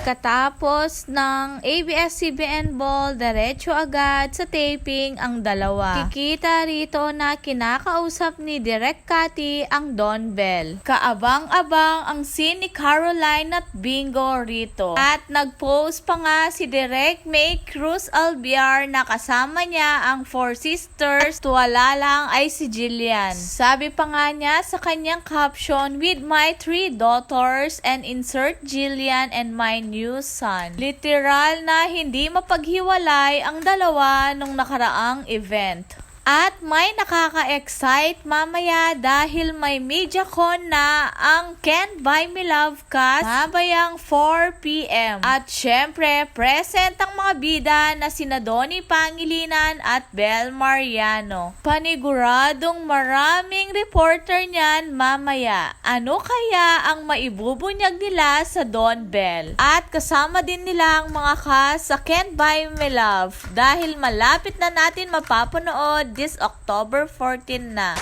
Katapos ng ABS-CBN Ball, diretso agad sa taping ang dalawa. Kikita rito na kinakausap ni Direk Cathy ang Don Bell. Kaabang-abang ang scene ni Caroline at Bingo rito. At nag-post pa nga si Direk May Cruz Albiar na kasama niya ang Four Sisters at wala lang ay si Jillian. Sabi pa nga niya sa kanyang caption, "With my 3 daughters and insert Jillian and my new son." Literal na hindi mapaghiwalay ang dalawa nung nakaraang event. At may nakaka-excite mamaya dahil may MediaCon na ang Can't Buy Me Love cast mabayang 4 p.m. At syempre, present ang mga bida na sina Donnie Pangilinan at Bel Mariano. Paniguradong maraming reporter niyan mamaya. Ano kaya ang maibubunyag nila sa Don Bell? At kasama din nila ang mga cast sa Can't Buy Me Love dahil malapit na natin mapapanood this October 14 na.